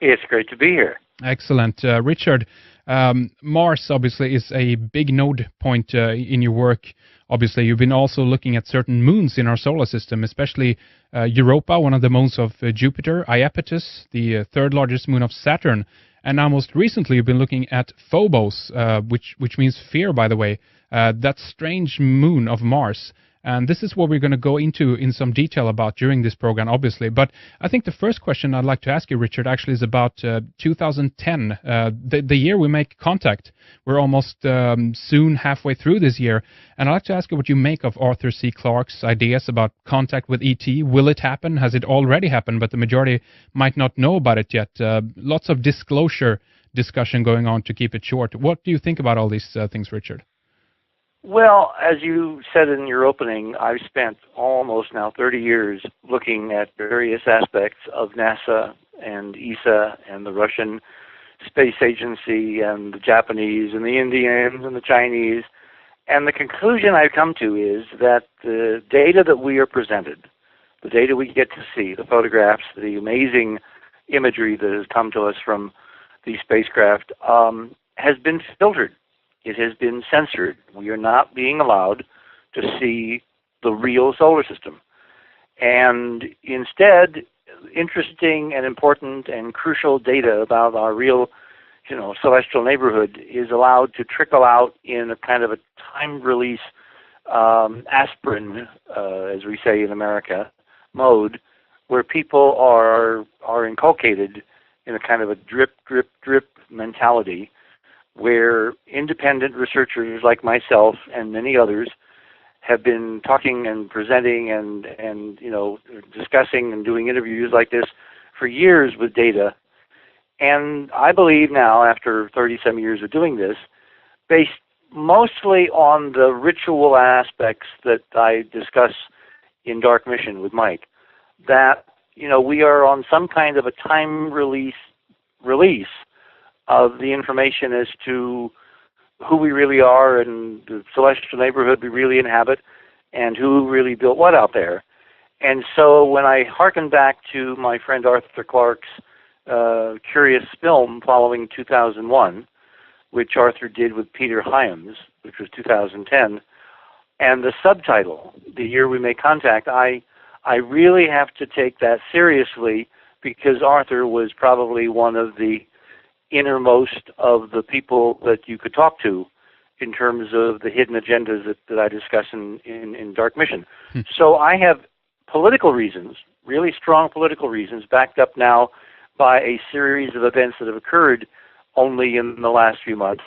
It's great to be here. Excellent. Richard, Mars obviously is a big node point in your work. Obviously, you've been also looking at certain moons in our solar system, especially Europa, one of the moons of Jupiter, Iapetus, the third largest moon of Saturn, and now most recently you've been looking at Phobos, which means fear, by the way, that strange moon of Mars. And this is what we're going to go into in some detail about during this program, obviously. But I think the first question I'd like to ask you, Richard, actually is about 2010, the year we make contact. We're almost soon halfway through this year. And I'd like to ask you what you make of Arthur C. Clarke's ideas about contact with ET. Will it happen? Has it already happened? But the majority might not know about it yet. Lots of disclosure discussion going on to keep it short. What do you think about all these things, Richard? Well, as you said in your opening, I've spent almost now 30 years looking at various aspects of NASA and ESA and the Russian Space Agency and the Japanese and the Indians and the Chinese. And the conclusion I've come to is that the data that we are presented, the data we get to see, the photographs, the amazing imagery that has come to us from these spacecraft, has been filtered. It has been censored. We are not being allowed to see the real solar system. And instead, interesting and important and crucial data about our real, celestial neighborhood is allowed to trickle out in a kind of a time-release aspirin, as we say in America, mode, where people are inculcated in a kind of a drip, drip, drip mentality, where independent researchers like myself and many others have been talking and presenting and discussing and doing interviews like this for years with data. And I believe now, after 30-some years of doing this, based mostly on the ritual aspects that I discuss in Dark Mission with Mike, that we are on some kind of a time release of the information as to who we really are and the celestial neighborhood we really inhabit and who really built what out there. And so when I hearken back to my friend Arthur Clarke's curious film following 2001, which Arthur did with Peter Hyams, which was 2010, and the subtitle, The Year We Make Contact, I really have to take that seriously because Arthur was probably one of the innermost of the people that you could talk to in terms of the hidden agendas that I discuss in Dark Mission. So I have political reasons, really strong political reasons, backed up now by a series of events that have occurred only in the last few months,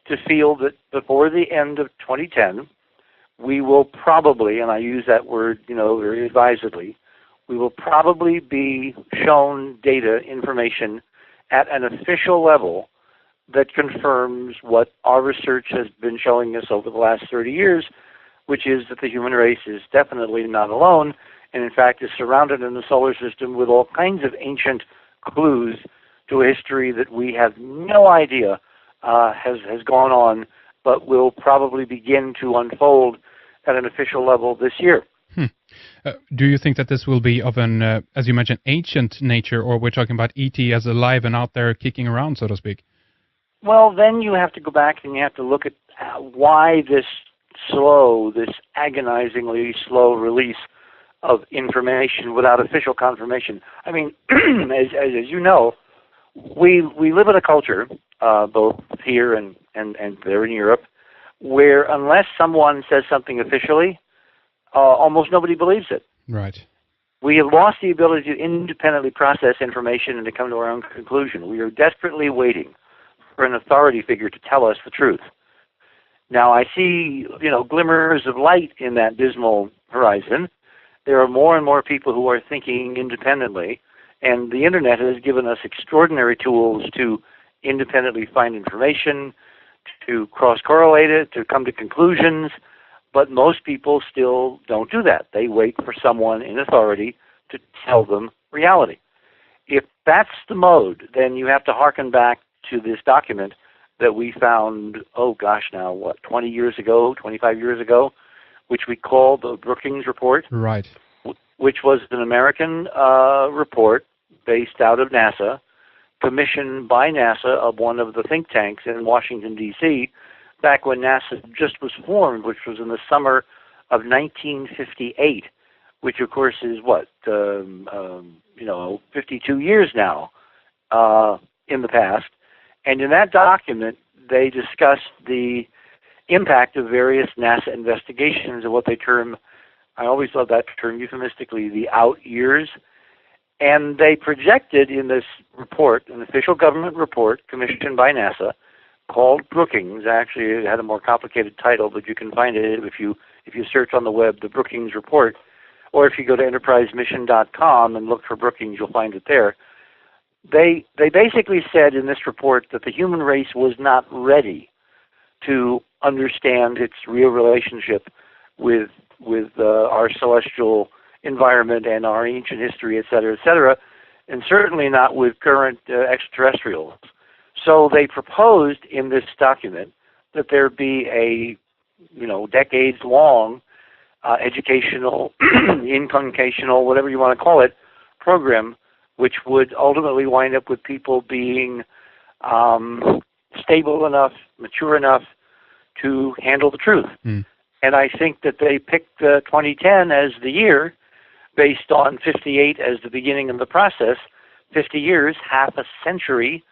to feel that before the end of 2010, we will probably, and I use that word, very advisedly, we will probably be shown data, information, at an official level that confirms what our research has been showing us over the last 30 years, which is that the human race is definitely not alone, and in fact is surrounded in the solar system with all kinds of ancient clues to a history that we have no idea has gone on, but will probably begin to unfold at an official level this year. Do you think that this will be of an, as you mentioned, ancient nature, or we're talking about ET as alive and out there kicking around, so to speak? Well, then you have to go back and you have to look at why this agonizingly slow release of information without official confirmation. I mean, as you know, we live in a culture, both here and there in Europe, where unless someone says something officially, almost nobody believes it. Right. We have lost the ability to independently process information and to come to our own conclusion. We are desperately waiting for an authority figure to tell us the truth. Now, I see, glimmers of light in that dismal horizon. There are more and more people who are thinking independently, and the Internet has given us extraordinary tools to independently find information, to cross-correlate it, to come to conclusions. But most people still don't do that. They wait for someone in authority to tell them reality. If that's the mode, then you have to hearken back to this document that we found, 20 years ago, 25 years ago, which we call the Brookings Report. Right. Which was an American report based out of NASA commissioned by NASA of one of the think tanks in Washington, D.C., back when NASA just was formed, which was in the summer of 1958, which of course is 52 years now in the past. And in that document, they discussed the impact of various NASA investigations and what they term, I always love that term euphemistically, the out years. And they projected in this report, an official government report commissioned by NASA, called Brookings. Actually, it had a more complicated title, but you can find it if you search on the web, the Brookings report, or if you go to enterprisemission.com and look for Brookings, you'll find it there. They basically said in this report that the human race was not ready to understand its real relationship with our celestial environment and our ancient history, et cetera, and certainly not with current extraterrestrials. So they proposed in this document that there be a, decades-long educational, inculcational, whatever you want to call it, program, which would ultimately wind up with people being stable enough, mature enough to handle the truth. Mm. And I think that they picked 2010 as the year, based on 58 as the beginning of the process, 50 years, half a century.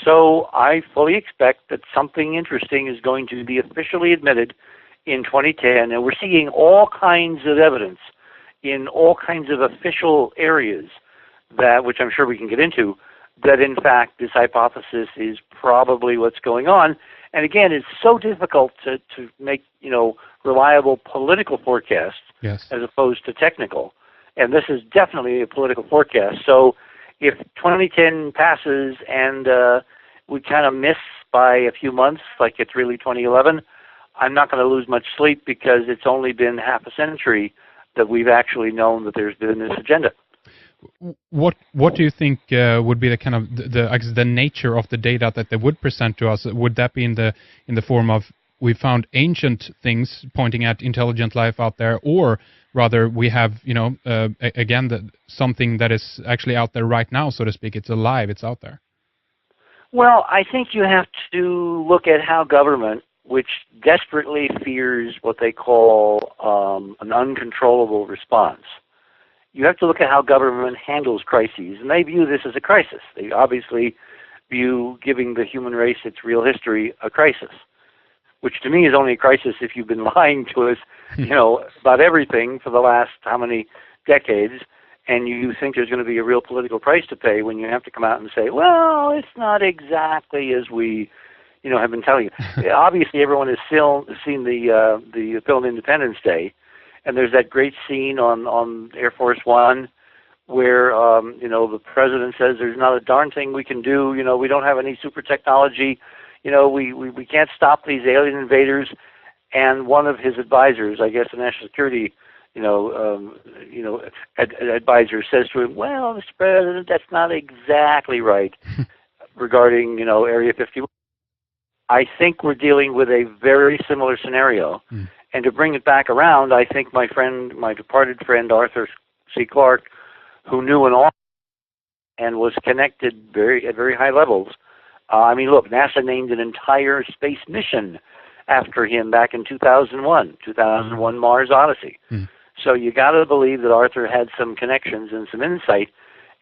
So I fully expect that something interesting is going to be officially admitted in 2010, and we're seeing all kinds of evidence in all kinds of official areas, that, which I'm sure we can get into, that in fact this hypothesis is probably what's going on. And again, it's so difficult to make reliable political forecasts, yes, as opposed to technical. And this is definitely a political forecast. So if 2010 passes and we kind of miss by a few months, like it's really 2011, I'm not going to lose much sleep, because it's only been half a century that we've actually known that there's been this agenda. What do you think would be the kind of the nature of the data that they would present to us? Would that be in the form of, we found ancient things pointing at intelligent life out there, or rather we have again something that is actually out there right now, so to speak? It's alive, it's out there. Well, I think you have to look at how government, which desperately fears what they call an uncontrollable response, you have to look at how government handles crises, and they view this as a crisis. They obviously view giving the human race its real history a crisis, which to me is only a crisis if you've been lying to us, about everything for the last how many decades, and you think there's going to be a real political price to pay when you have to come out and say, well, it's not exactly as we, have been telling you. Obviously, everyone has seen the film Independence Day. And there's that great scene on Air Force One where, the president says there's not a darn thing we can do. We don't have any super technology. We can't stop these alien invaders. And one of his advisors, I guess the National Security, advisor says to him, well, Mr. President, that's not exactly right regarding, Area 51. I think we're dealing with a very similar scenario. Mm. And to bring it back around, I think my departed friend Arthur C. Clarke, who knew an awful and was connected at very high levels. Look, NASA named an entire space mission after him back in 2001 Mars Odyssey. Mm. So you got to believe that Arthur had some connections and some insight.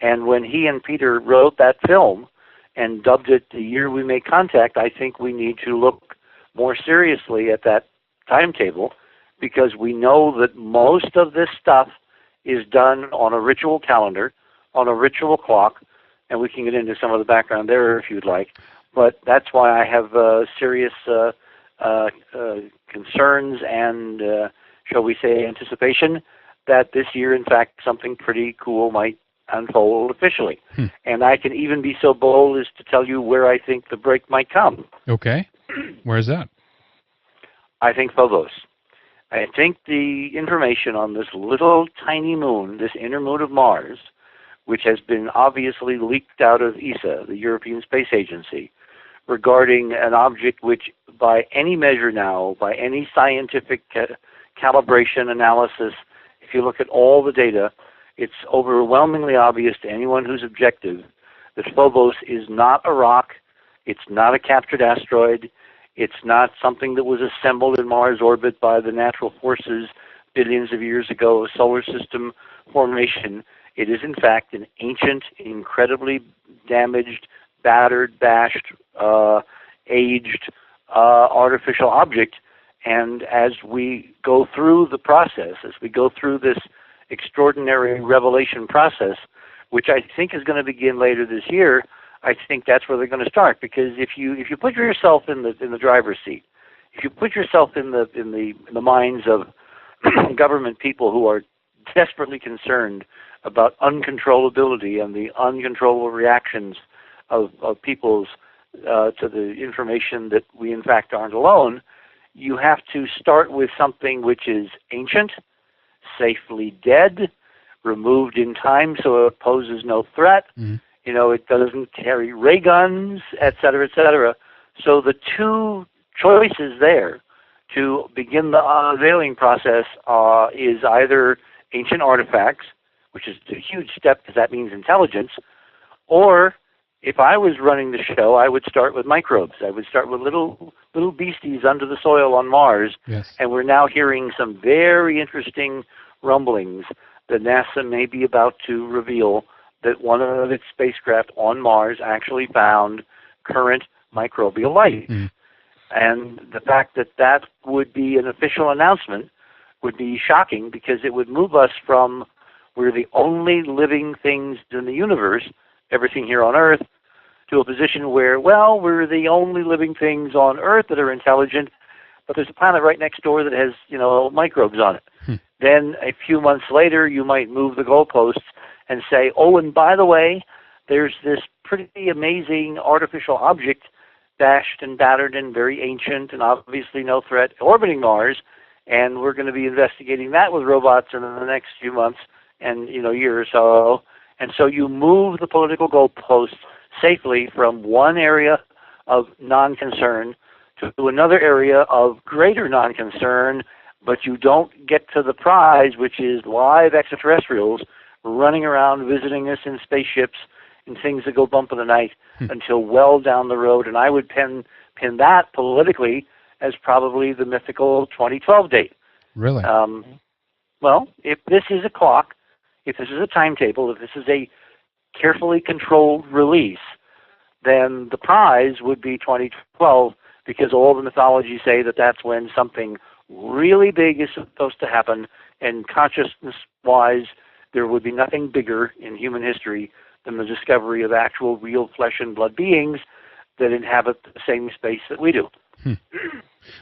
And when he and Peter wrote that film and dubbed it The Year We Make Contact, I think we need to look more seriously at that timetable, because we know that most of this stuff is done on a ritual calendar, on a ritual clock, and we can get into some of the background there if you'd like. But that's why I have serious concerns and, shall we say, anticipation that this year, in fact, something pretty cool might unfold officially. And I can even be so bold as to tell you where I think the break might come. Okay. Where's that? I think Phobos. I think the information on this little tiny moon, this inner moon of Mars, which has been obviously leaked out of ESA, the European Space Agency, regarding an object which, by any measure now, by any scientific calibration analysis, if you look at all the data, it's overwhelmingly obvious to anyone who's objective that Phobos is not a rock, it's not a captured asteroid, it's not something that was assembled in Mars' orbit by the natural forces billions of years ago of solar system formation. It is, in fact, an ancient, incredibly damaged, battered, bashed, aged artificial object. And as we go through the process, as we go through this extraordinary revelation process, which I think is going to begin later this year, I think that's where they're going to start. Because if you put yourself in the driver's seat, if you put yourself in the minds of government people who are desperately concerned about uncontrollability and the uncontrollable reactions of people's to the information that we in fact aren't alone, you have to start with something which is ancient, safely dead, removed in time so it poses no threat. Mm-hmm. You know, it doesn't carry ray guns, et cetera, et cetera. So the two choices there to begin the unveiling process is either ancient artifacts, which is a huge step because that means intelligence, or if I was running the show, I would start with microbes. I would start with little beasties under the soil on Mars. Yes. And we're now hearing some very interesting rumblings that NASA may be about to reveal that one of its spacecraft on Mars actually found current microbial life. Mm. And the fact that that would be an official announcement would be shocking, because it would move us from we're the only living things in the universe, everything here on Earth, to a position where, well, we're the only living things on Earth that are intelligent, but there's a planet right next door that has, you know, microbes on it. Then a few months later, you might move the goalposts and say, oh, and by the way, there's this pretty amazing artificial object, bashed and battered and very ancient and obviously no threat, orbiting Mars, and we're going to be investigating that with robots in the next few months and, you know, year or so. And so you move the political goalposts safely from one area of non-concern to another area of greater non-concern, but you don't get to the prize, which is live extraterrestrials running around visiting us in spaceships and things that go bump in the night until well down the road. And I would pin that politically as probably the mythical 2012 date. Really? Well, if this is a clock, if this is a timetable, if this is a carefully controlled release, then the prize would be 2012, because all the mythologies say that that's when something really big is supposed to happen, and consciousness-wise, there would be nothing bigger in human history than the discovery of actual real flesh and blood beings that inhabit the same space that we do.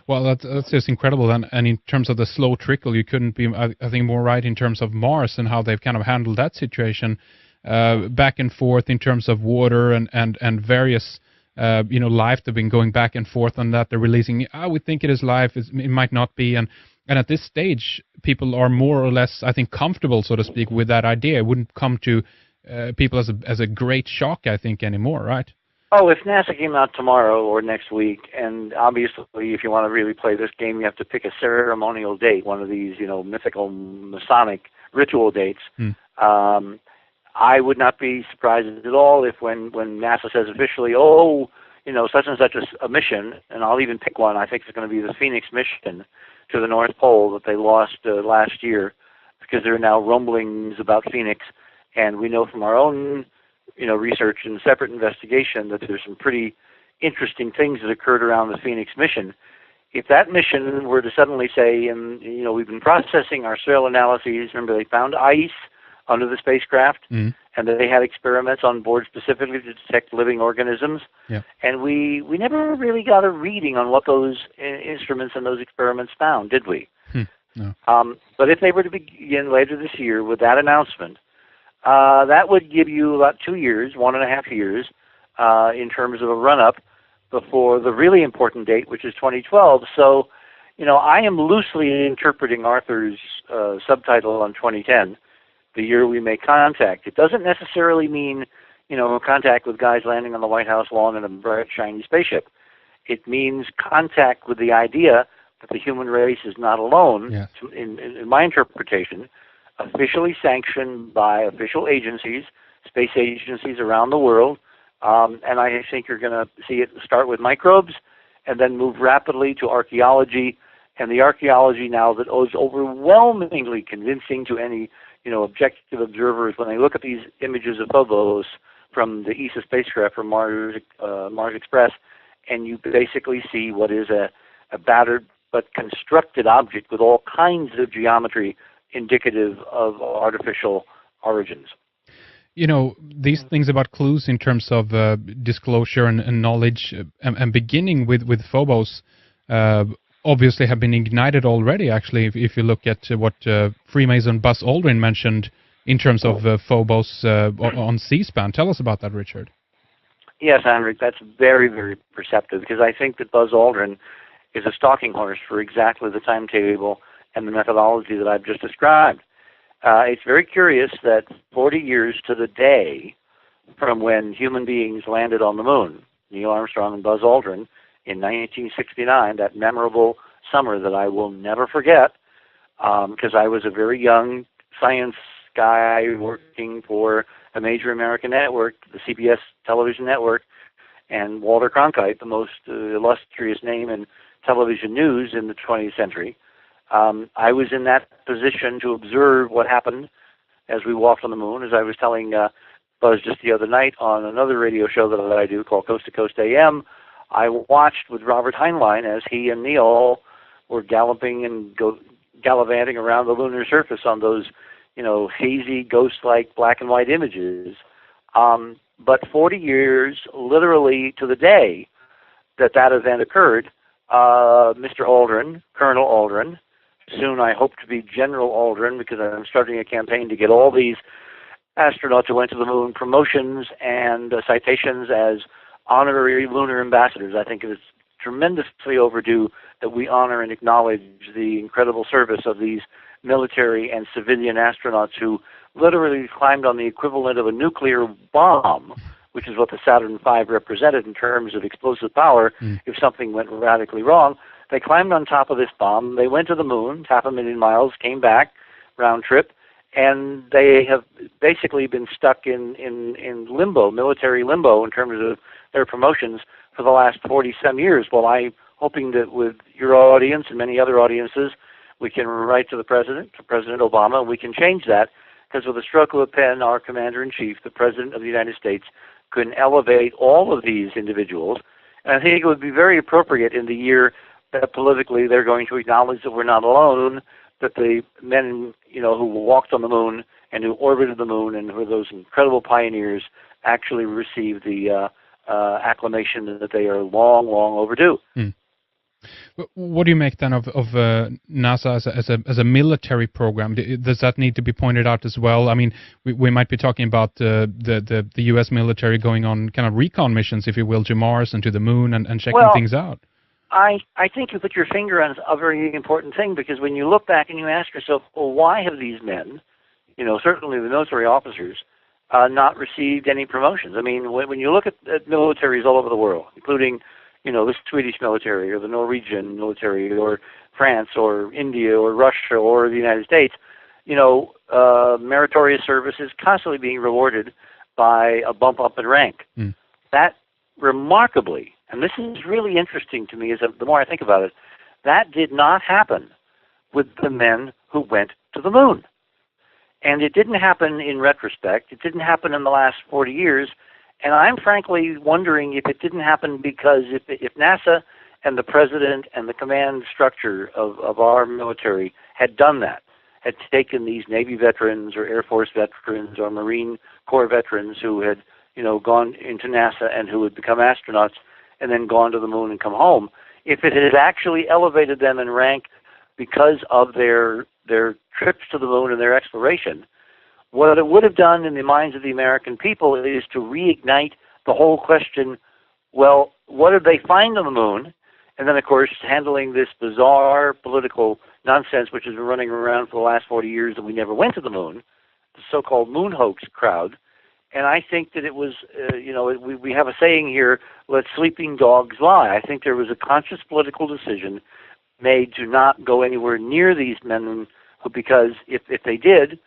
Well, that's just incredible. And in terms of the slow trickle, you couldn't be, I think, more right in terms of Mars and how they've kind of handled that situation, back and forth in terms of water and various, life. They've been going back and forth on that. They're releasing, I would think it is life. It might not be. And at this stage, people are more or less, I think, comfortable, so to speak, with that idea. It wouldn't come to people as a great shock, I think, anymore, right? Oh, if NASA came out tomorrow or next week, and obviously if you want to really play this game, you have to pick a ceremonial date, one of these, mythical Masonic ritual dates. I would not be surprised at all if when NASA says officially, such and such a mission, and I'll even pick one, I think it's going to be the Phoenix mission to the North Pole that they lost last year, because there are now rumblings about Phoenix, and we know from our own research and separate investigation that there's some pretty interesting things that occurred around the Phoenix mission. If that mission were to suddenly say, we've been processing our soil analyses, remember they found ice under the spacecraft, and that they had experiments on board specifically to detect living organisms, and we never really got a reading on what those instruments and those experiments found, did we? No. But if they were to begin later this year with that announcement, that would give you about 2 years, 1.5 years, in terms of a run-up before the really important date, which is 2012. So, I am loosely interpreting Arthur's subtitle on 2010, the year we make contact. It doesn't necessarily mean, contact with guys landing on the White House lawn in a bright, shiny spaceship. It means contact with the idea that the human race is not alone, in my interpretation, officially sanctioned by official agencies, space agencies around the world. And I think you're going to see it start with microbes and then move rapidly to archaeology. And the archaeology now that is overwhelmingly convincing to any, objective observers when they look at these images of Phobos from the ESA spacecraft from Mars Express, and you basically see what is a battered but constructed object with all kinds of geometry indicative of artificial origins. These things about clues in terms of disclosure and knowledge, and beginning with Phobos, obviously have been ignited already, actually, if you look at what Freemason Buzz Aldrin mentioned in terms of Phobos on C-SPAN. Tell us about that, Richard. Yes, Henrik, that's very, very perceptive, because I think that Buzz Aldrin is a stalking horse for exactly the timetable and the methodology that I've just described. It's very curious that 40 years to the day from when human beings landed on the moon, Neil Armstrong and Buzz Aldrin, in 1969, that memorable summer that I will never forget, because I was a very young science guy working for a major American network, the CBS television network, and Walter Cronkite, the most illustrious name in television news in the 20th century. I was in that position to observe what happened as we walked on the moon. As I was telling Buzz just the other night on another radio show that I do called Coast to Coast AM, I watched with Robert Heinlein as he and Neil were galloping and gallivanting around the lunar surface on those, hazy, ghost-like black and white images. But 40 years, literally to the day that event occurred, Mr. Aldrin, Colonel Aldrin, soon I hope to be General Aldrin, because I'm starting a campaign to get all these astronauts who went to the moon promotions and citations as honorary lunar ambassadors. I think it is tremendously overdue that we honor and acknowledge the incredible service of these military and civilian astronauts who literally climbed on the equivalent of a nuclear bomb, which is what the Saturn V represented in terms of explosive power if something went radically wrong. They climbed on top of this bomb, they went to the moon, 500,000 miles, came back, round trip, and they have basically been stuck in limbo, military limbo, in terms of their promotions for the last 40-some years. Well, I'm hoping that with your audience and many other audiences, we can write to President Obama, and we can change that, because with a stroke of a pen, our Commander-in-Chief, the President of the United States, can elevate all of these individuals. And I think it would be very appropriate in the year that politically they're going to acknowledge that we're not alone, that the men, who walked on the moon and who orbited the moon and who were those incredible pioneers actually received the acclamation that they are long, long overdue. What do you make then of NASA as a military program? Does that need to be pointed out as well? I mean, we might be talking about the U.S. military going on kind of recon missions, if you will, to Mars and to the moon and checking things out. I think you put your finger on a very important thing, because when you look back and you ask yourself, well, why have these men, certainly the military officers, not received any promotions? I mean, when you look at militaries all over the world, including the Swedish military or the Norwegian military or France or India or Russia or the United States, meritorious service is constantly being rewarded by a bump up in rank. That remarkably, and this is really interesting to me the more I think about it, that did not happen with the men who went to the moon. And it didn't happen in retrospect. It didn't happen in the last 40 years. And I'm frankly wondering if it didn't happen because if NASA and the President and the command structure of our military had done that, had taken these Navy veterans or Air Force veterans or Marine Corps veterans who had, gone into NASA and who had become astronauts and then gone to the moon and come home, if it had actually elevated them in rank because of their trips to the moon and their exploration, what it would have done in the minds of the American people is to reignite the whole question, well, what did they find on the moon? And then, of course, handling this bizarre political nonsense which has been running around for the last 40 years that we never went to the moon, the so-called moon hoax crowd. And I think that it was, we have a saying here, let sleeping dogs lie. I think there was a conscious political decision made to not go anywhere near these men, because if they did,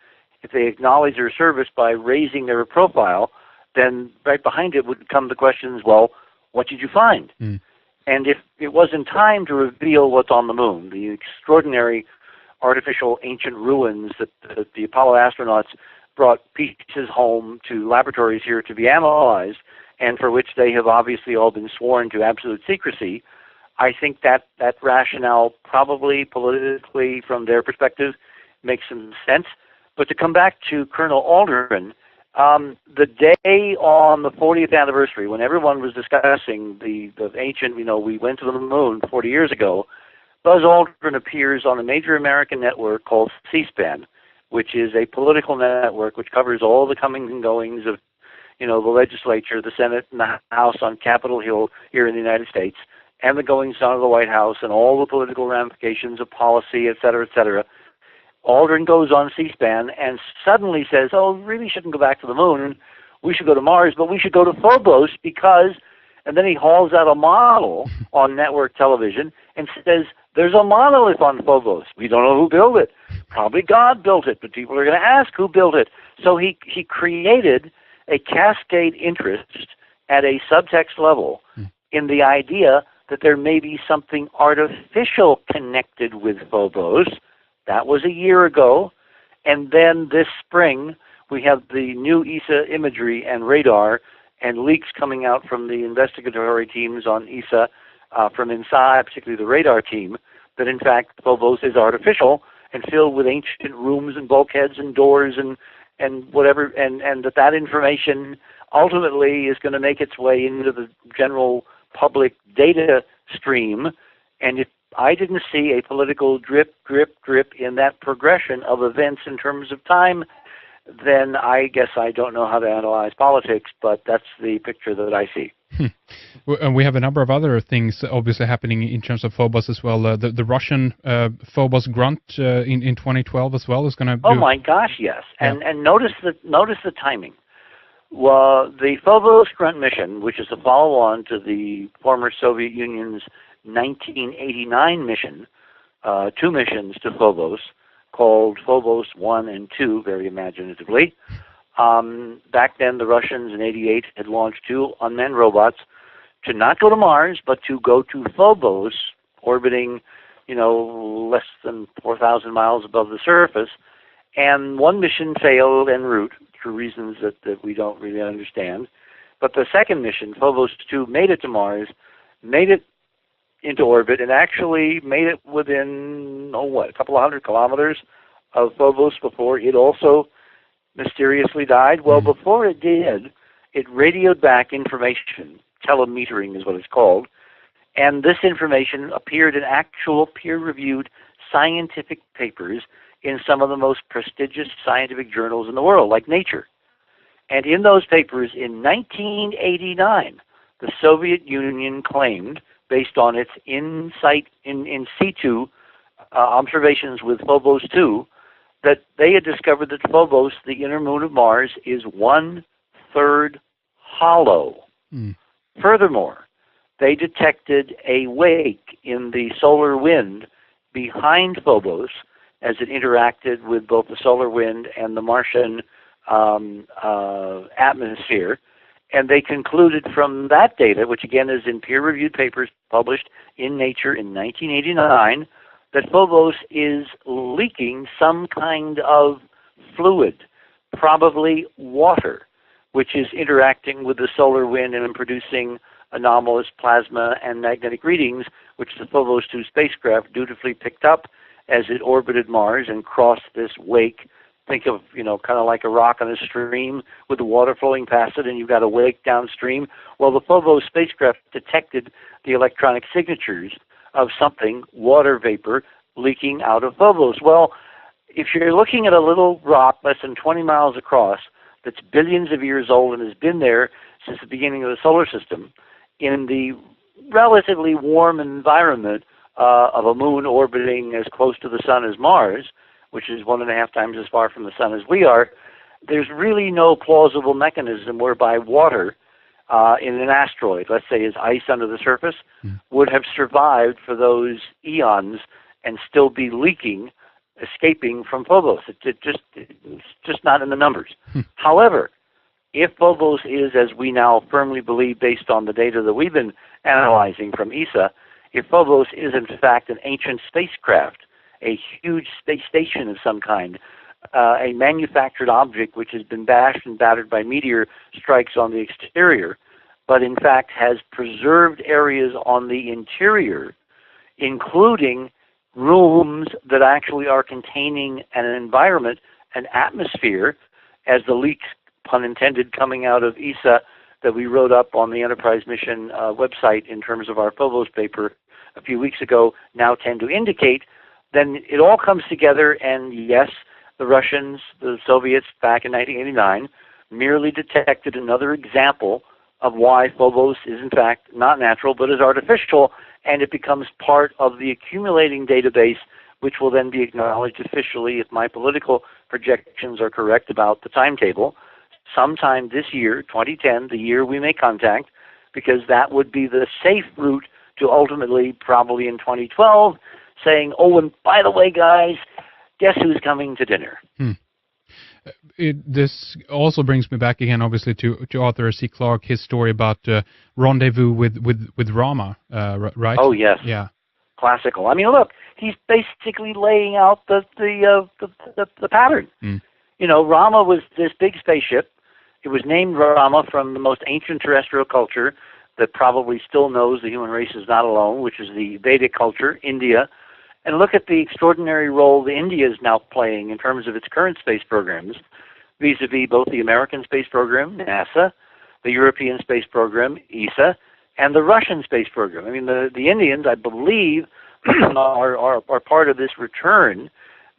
if they acknowledge their service by raising their profile, then right behind it would come the questions, well, what did you find? Mm. And if it wasn't time to reveal what's on the moon, the extraordinary artificial ancient ruins that the Apollo astronauts brought pieces home to laboratories here to be analyzed, and for which they have obviously all been sworn to absolute secrecy, I think that rationale probably politically, from their perspective, makes some sense. But to come back to Colonel Aldrin, the day on the 40th anniversary, when everyone was discussing the ancient, we went to the moon 40 years ago, Buzz Aldrin appears on a major American network called C-SPAN, which is a political network which covers all the comings and goings of, the legislature, the Senate, and the House on Capitol Hill here in the United States, and the goings-on of the White House, and all the political ramifications of policy, et cetera, et cetera. Aldrin goes on C-SPAN and suddenly says, oh, we really shouldn't go back to the moon. We should go to Mars, but we should go to Phobos because, and then he hauls out a model on network television and says, there's a monolith on Phobos. We don't know who built it. Probably God built it, but people are going to ask who built it. So he created a cascade interest at a subtext level in the idea that there may be something artificial connected with Phobos. That was a year ago. And then this spring, we have the new ESA imagery and radar and leaks coming out from the investigatory teams on ESA from inside, particularly the radar team, that in fact Phobos is artificial and filled with ancient rooms and bulkheads and doors and whatever, and that information ultimately is going to make its way into the general public data stream. And if I didn't see a political drip, drip, drip in that progression of events in terms of time, then I guess I don't know how to analyze politics, but that's the picture that I see. And we have a number of other things obviously happening in terms of Phobos as well. The Russian Phobos grunt in 2012 as well is going to. Oh my gosh, yes! Yeah. And notice the timing. Well, the Phobos grunt mission, which is a follow-on to the former Soviet Union's 1989 mission, two missions to Phobos called Phobos 1 and 2, very imaginatively. Back then, the Russians in '88 had launched two unmanned robots to not go to Mars, but to go to Phobos, orbiting, less than 4,000 miles above the surface. And one mission failed en route for reasons that we don't really understand. But the second mission, Phobos 2, made it to Mars, made it into orbit, and actually made it within, a couple of 100 kilometers of Phobos before it also mysteriously died. Well, before it did, it radioed back information. Telemetering is what it's called. And this information appeared in actual peer-reviewed scientific papers in some of the most prestigious scientific journals in the world, like Nature. And in those papers, in 1989, the Soviet Union claimed, based on its in situ observations with Phobos 2, that they had discovered that Phobos, the inner moon of Mars, is 1/3 hollow. Furthermore, they detected a wake in the solar wind behind Phobos as it interacted with both the solar wind and the Martian atmosphere. And they concluded from that data, which again is in peer-reviewed papers published in Nature in 1989, that Phobos is leaking some kind of fluid, probably water, which is interacting with the solar wind and producing anomalous plasma and magnetic readings, which the Phobos 2 spacecraft dutifully picked up as it orbited Mars and crossed this wake. Think of, kind of like a rock on a stream with the water flowing past it, and you've got a wake downstream. Well, the Phobos spacecraft detected the electronic signatures of something, water vapor, leaking out of Phobos. Well, if you're looking at a little rock less than 20 miles across that's billions of years old and has been there since the beginning of the solar system, in the relatively warm environment of a moon orbiting as close to the sun as Mars, which is 1.5 times as far from the sun as we are, there's really no plausible mechanism whereby water in an asteroid, let's say as ice under the surface, would have survived for those eons and still be leaking escaping from Phobos. It's just not in the numbers. However, if Phobos is, as we now firmly believe based on the data that we've been analyzing from ESA, if Phobos is in fact an ancient spacecraft, a huge space station of some kind, a manufactured object which has been bashed and battered by meteor strikes on the exterior, but in fact has preserved areas on the interior, including rooms that actually are containing an environment, an atmosphere, as the leaks, pun intended, coming out of ESA that we wrote up on the Enterprise mission website in terms of our Phobos paper a few weeks ago now tend to indicate, then it all comes together, and yes, the Russians, the Soviets back in 1989 merely detected another example of why Phobos is in fact not natural but is artificial, and it becomes part of the accumulating database, which will then be acknowledged officially, if my political projections are correct about the timetable, sometime this year, 2010, the year we make contact, because that would be the safe route to ultimately, probably in 2012, saying, oh, and by the way, guys, guess who's coming to dinner? This also brings me back again, obviously, to Arthur C. Clarke, his story about rendezvous with Rama, right? Oh, yes. Yeah. Classical. I mean, look, he's basically laying out the pattern. You know, Rama was this big spaceship. It was named Rama from the most ancient terrestrial culture that probably still knows the human race is not alone, which is the Vedic culture, India. And look at the extraordinary role that India is now playing in terms of its current space programs, vis-a-vis both the American space program, NASA, the European space program, ESA, and the Russian space program. I mean, the Indians, I believe, are part of this return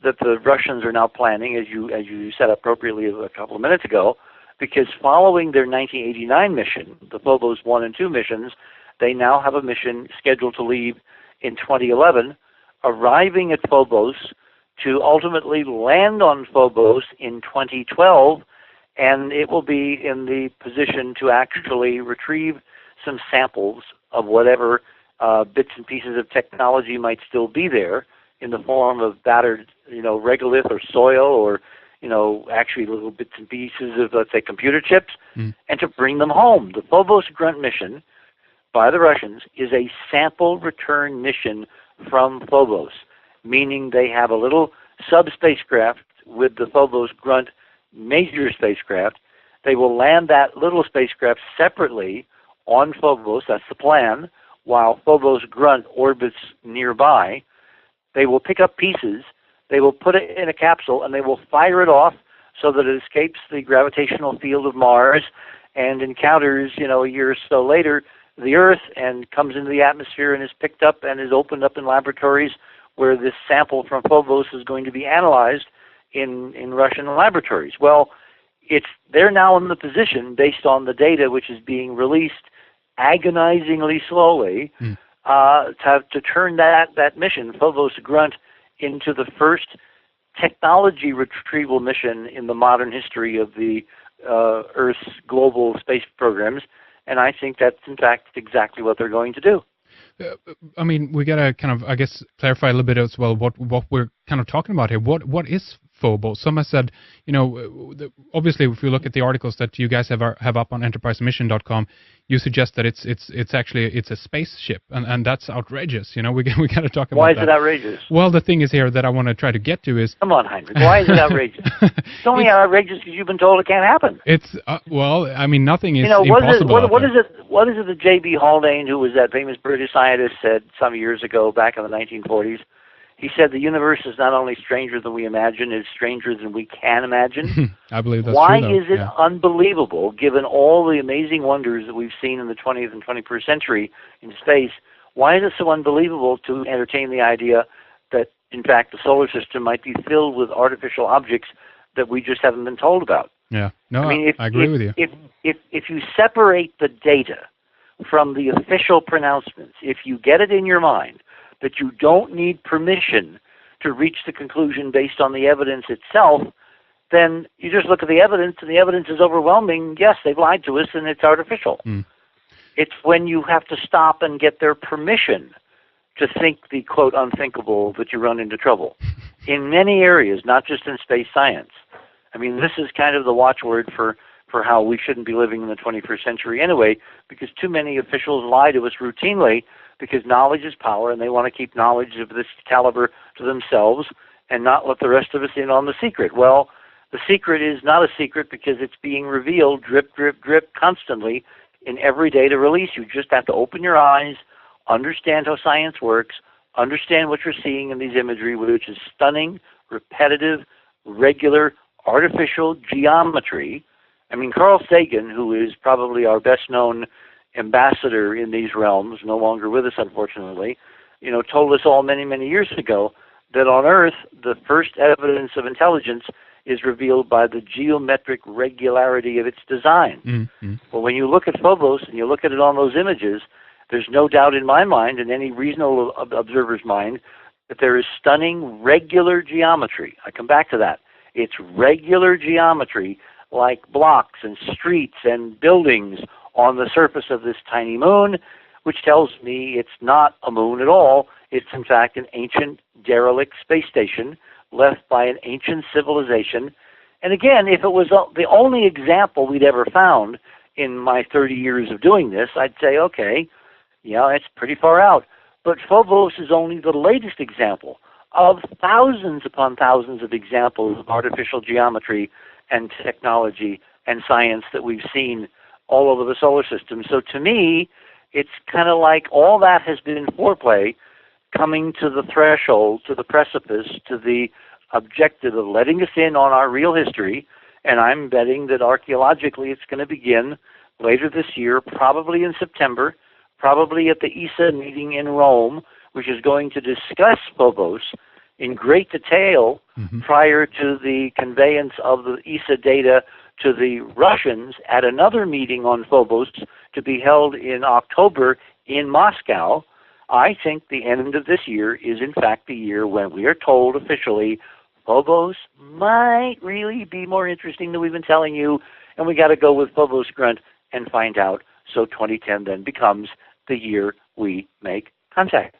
that the Russians are now planning, as you said appropriately a couple of minutes ago, because following their 1989 mission, the Phobos 1 and 2 missions, they now have a mission scheduled to leave in 2011, arriving at Phobos to ultimately land on Phobos in 2012, and it will be in the position to actually retrieve some samples of whatever bits and pieces of technology might still be there in the form of battered, regolith or soil, or actually little bits and pieces of, let's say, computer chips, and to bring them home. The Phobos Grunt mission by the Russians is a sample return mission from Phobos, meaning they have a little sub-spacecraft with the Phobos Grunt major spacecraft. They will land that little spacecraft separately on Phobos, that's the plan, while Phobos Grunt orbits nearby. They will pick up pieces, they will put it in a capsule, and they will fire it off so that it escapes the gravitational field of Mars and encounters, a year or so later, the Earth, and comes into the atmosphere and is picked up and is opened up in laboratories where this sample from Phobos is going to be analyzed in Russian laboratories. Well, they're now in the position, based on the data which is being released agonizingly slowly, to turn that mission, Phobos Grunt, into the first technology retrieval mission in the modern history of the Earth's global space programs. And I think that's, in fact, exactly what they're going to do. I mean, we got to kind of, I guess, clarify a little bit as well what we're kind of talking about here. What is Phobos? Some have said, obviously, if you look at the articles that you guys have up on enterprisemission.com, you suggest that it's actually a spaceship, and that's outrageous. We got to talk about that. Why is it outrageous? Well, the thing is here that I want to try to get to is, come on, Heinrich. Why is it outrageous? It's only outrageous because you've been told it can't happen. It's well, I mean, nothing is impossible. What is it that J.B. Haldane, who was that famous British scientist, said some years ago back in the 1940s? He said the universe is not only stranger than we imagine, it's stranger than we can imagine. I believe that's Why true, though. is it unbelievable, given all the amazing wonders that we've seen in the 20th and 21st century in space, why is it so unbelievable to entertain the idea that, in fact, the solar system might be filled with artificial objects that we just haven't been told about? Yeah, no, I agree with you. If you separate the data from the official pronouncements, if you get it in your mind that you don't need permission to reach the conclusion based on the evidence itself, then you just look at the evidence, and the evidence is overwhelming. Yes, they've lied to us, and it's artificial. It's when you have to stop and get their permission to think the, quote, unthinkable that you run into trouble. in many areas, not just in space science. I mean, this is kind of the watchword for how we shouldn't be living in the 21st century anyway, because too many officials lie to us routinely because knowledge is power, and they want to keep knowledge of this caliber to themselves and not let the rest of us in on the secret. Well, the secret is not a secret because it's being revealed drip, drip, drip constantly in every data release. You just have to open your eyes, understand how science works, understand what you're seeing in these imagery, which is stunning, repetitive, regular, artificial geometry. I mean, Carl Sagan, who is probably our best-known ambassador in these realms, no longer with us, unfortunately, told us all many, many years ago that on Earth, the first evidence of intelligence is revealed by the geometric regularity of its design. Mm-hmm. Well, when you look at Phobos and you look at it on those images, there's no doubt in my mind, and any reasonable observer's mind, that there is stunning regular geometry. I come back to that. It's regular geometry, like blocks and streets and buildings on the surface of this tiny moon, which tells me it's not a moon at all. It's, in fact, an ancient derelict space station left by an ancient civilization. And again, if it was the only example we'd ever found in my 30 years of doing this, I'd say, okay, yeah, it's pretty far out. But Phobos is only the latest example of thousands upon thousands of examples of artificial geometry and technology and science that we've seen all over the solar system. So to me, it's kind of like all that has been foreplay coming to the threshold, to the precipice, to the objective of letting us in on our real history. And I'm betting that archaeologically it's going to begin later this year, probably in September, probably at the ESA meeting in Rome, which is going to discuss Phobos in great detail prior to the conveyance of the ESA data to the Russians at another meeting on Phobos to be held in October in Moscow. I think the end of this year is in fact the year when we are told officially Phobos might really be more interesting than we've been telling you, and we got to go with Phobos Grunt and find out. So 2010 then becomes the year we make contact.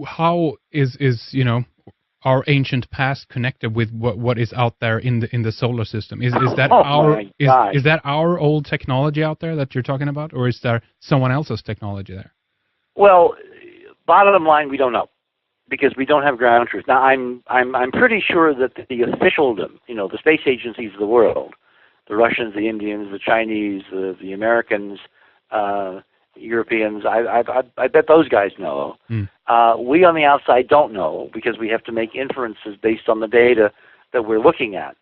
How is our ancient past connected with what is out there in the solar system? Is that is that our old technology out there that you're talking about, or is there someone else's technology there? Well, bottom line, we don't know because we don't have ground truth. Now, I'm pretty sure that the officialdom, the space agencies of the world, the Russians, the Indians, the Chinese, the Americans, Europeans, I bet those guys know. We on the outside don't know because we have to make inferences based on the data that we're looking at.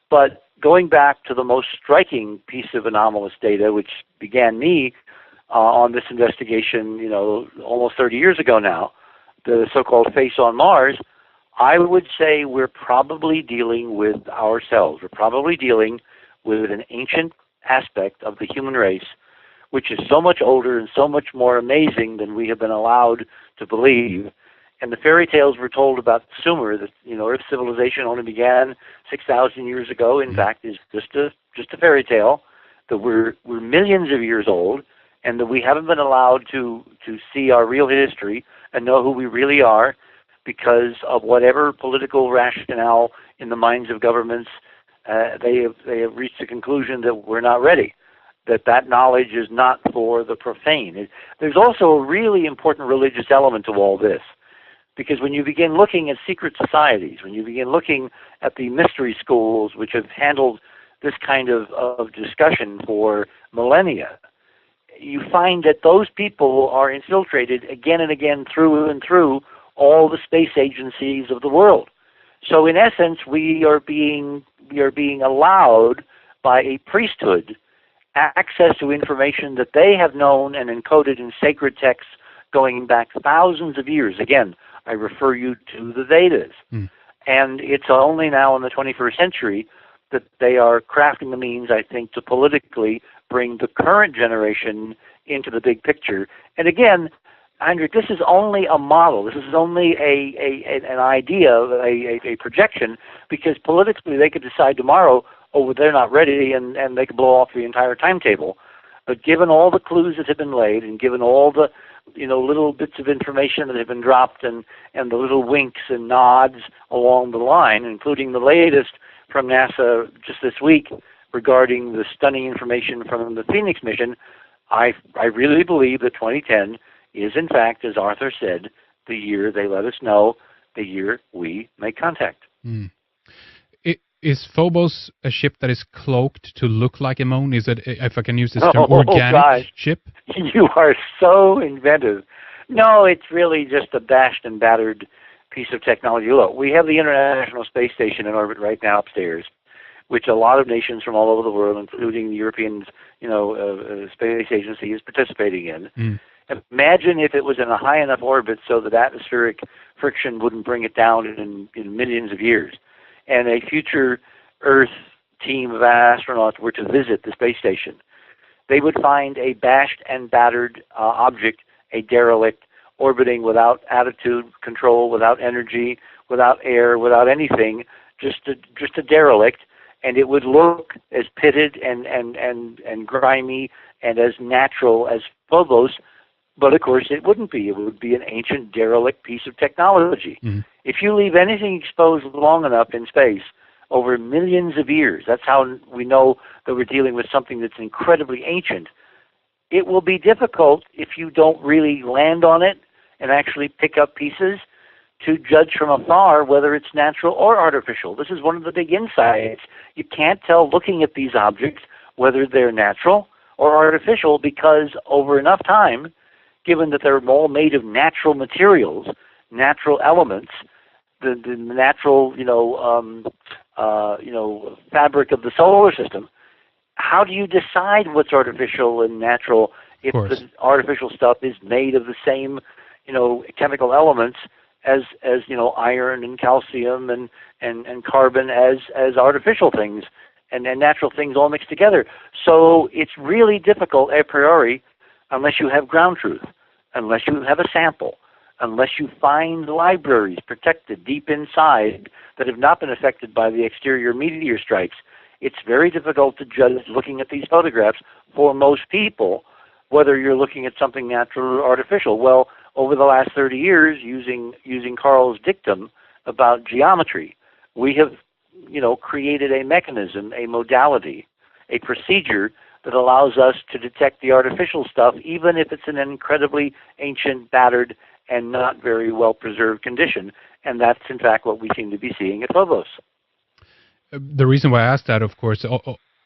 But going back to the most striking piece of anomalous data, which began me on this investigation, almost 30 years ago now, the so-called face on Mars, I would say we're probably dealing with ourselves. We're probably dealing with an ancient aspect of the human race, which is so much older and so much more amazing than we have been allowed to believe. And the fairy tales were told about Sumer, that Earth civilization only began 6,000 years ago. In fact, is just a fairy tale. That we're millions of years old, and that we haven't been allowed to see our real history and know who we really are because of whatever political rationale in the minds of governments. They have reached the conclusion that we're not ready. That knowledge is not for the profane. There's also a really important religious element to all this, because when you begin looking at secret societies, when you begin looking at the mystery schools which have handled this kind of discussion for millennia, you find that those people are infiltrated again and again through and through all the space agencies of the world. So in essence, we are being allowed by a priesthood access to information that they have known and encoded in sacred texts going back thousands of years. Again, I refer you to the Vedas. And it's only now in the 21st century that they are crafting the means, I think, to politically bring the current generation into the big picture. And again, Heinrich, this is only a model. This is only an idea, a projection, because politically they could decide tomorrow, oh, they're not ready, and they could blow off the entire timetable. But given all the clues that have been laid, and given all the little bits of information that have been dropped, and the little winks and nods along the line, including the latest from NASA just this week regarding the stunning information from the Phoenix mission, I really believe that 2010 is, in fact, as Arthur said, the year they let us know, the year we make contact. Mm. Is Phobos a ship that is cloaked to look like a moon? Is it, if I can use this term, organic ship? You are so inventive. No, it's really just a bashed and battered piece of technology. Look, we have the International Space Station in orbit right now upstairs, which a lot of nations from all over the world, including the European Space Agency, is participating in. Mm. Imagine if it was in a high enough orbit so that atmospheric friction wouldn't bring it down in millions of years, and a future Earth team of astronauts were to visit the space station. They would find a bashed and battered object, a derelict, orbiting without attitude control, without energy, without air, without anything, just a derelict, and it would look as pitted and grimy and as natural as Phobos. But of course it wouldn't be. It would be an ancient derelict piece of technology. Mm. If you leave anything exposed long enough in space, over millions of years, that's how we know that we're dealing with something that's incredibly ancient, it will be difficult if you don't really land on it and actually pick up pieces to judge from afar whether it's natural or artificial. This is one of the big insights. You can't tell looking at these objects whether they're natural or artificial, because over enough time, given that they're all made of natural materials, natural elements, the natural fabric of the solar system, how do you decide what's artificial and natural if the artificial stuff is made of the same chemical elements as iron and calcium and carbon as artificial things and natural things all mixed together? So it's really difficult a priori, unless you have ground truth, unless you have a sample, unless you find libraries protected deep inside that have not been affected by the exterior meteor strikes. It's very difficult to judge looking at these photographs for most people whether you're looking at something natural or artificial. Well, over the last 30 years, using Carl's dictum about geometry, we have created a mechanism, a modality, a procedure that allows us to detect the artificial stuff, even if it's in an incredibly ancient, battered, and not very well-preserved condition. And that's, in fact, what we seem to be seeing at Phobos. The reason why I asked that, of course,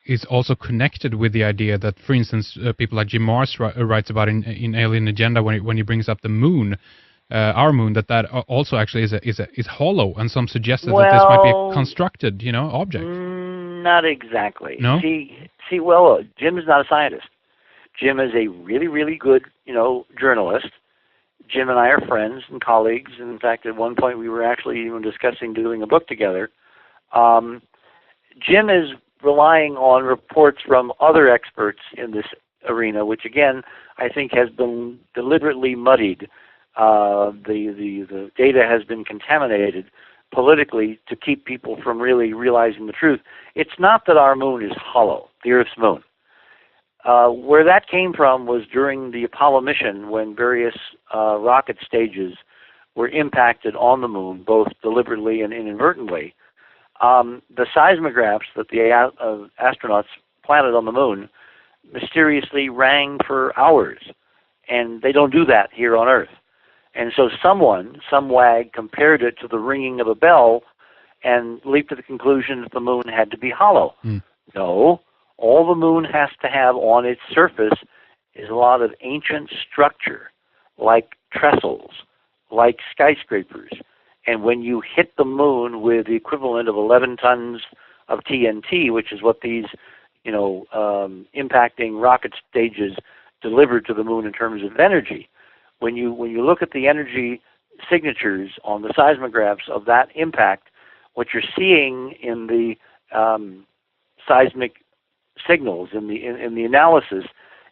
is also connected with the idea that, for instance, people like Jim Marrs writes about in Alien Agenda when he brings up the moon, our moon, that also actually is hollow, and some suggested that this might be a constructed, object. Not exactly. No? Well, Jim is not a scientist. Jim is a really, really good, journalist. Jim and I are friends and colleagues. In fact, at one point we were actually even discussing doing a book together. Jim is relying on reports from other experts in this arena, which again I think has been deliberately muddied. The data has been contaminated politically to keep people from really realizing the truth. It's not that our moon is hollow, the Earth's moon. Where that came from was during the Apollo mission, when various rocket stages were impacted on the moon, both deliberately and inadvertently. The seismographs that the astronauts planted on the moon mysteriously rang for hours, and they don't do that here on Earth. And so some wag, compared it to the ringing of a bell and leaped to the conclusion that the moon had to be hollow. Mm. No, all the moon has to have on its surface is a lot of ancient structure, like trestles, like skyscrapers. And when you hit the moon with the equivalent of 11 tons of TNT, which is what these, impacting rocket stages delivered to the moon in terms of energy, when you look at the energy signatures on the seismographs of that impact, what you're seeing in the seismic signals in the analysis